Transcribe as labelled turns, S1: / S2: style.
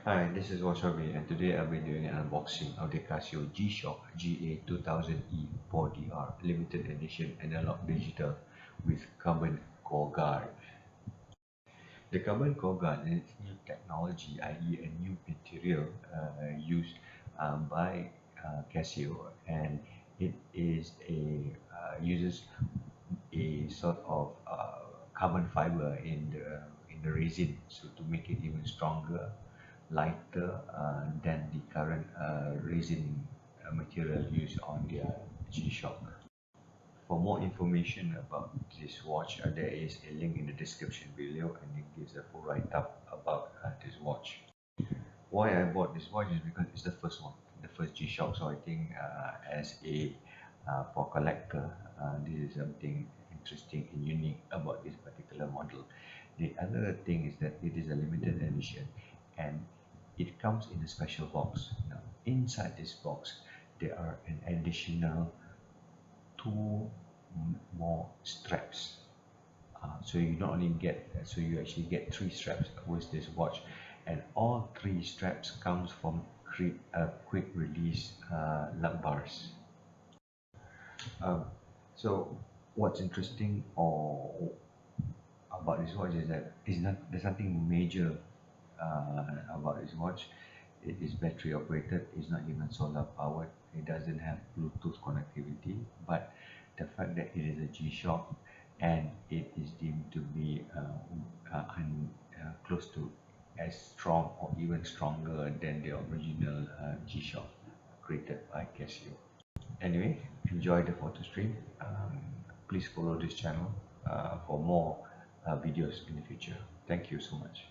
S1: Hi, this is Wasabi, and today I'll be doing an unboxing of the Casio G-Shock GA2000E 4DR limited edition analog digital with carbon core guard. The carbon core guard is new technology, i.e. a new material used by Casio, and it is uses a sort of carbon fiber in the resin, so to make it even stronger, lighter than the current resin material used on their G-Shock. For more information about this watch, there is a link in the description below, and it gives a full write-up about this watch. Why I bought this watch is because it's the first one, the first G-Shock. So I think as a for collector, this is something interesting and unique about this particular model. The other thing is that it is a limited edition, and it comes in a special box. Now, inside this box, there are an additional two more straps. So you not only get, so you actually get three straps with this watch, and all three straps comes from quick release lug bars. Um, so what's interesting or about this watch is that there's nothing major about this watch. It is battery operated. It's not even solar powered. It doesn't have Bluetooth connectivity. But the fact that it is a G-Shock and it is deemed to be close to as strong or even stronger than the original G-Shock created by Casio. Anyway, enjoy the photo stream. Please follow this channel for more videos in the future. Thank you so much.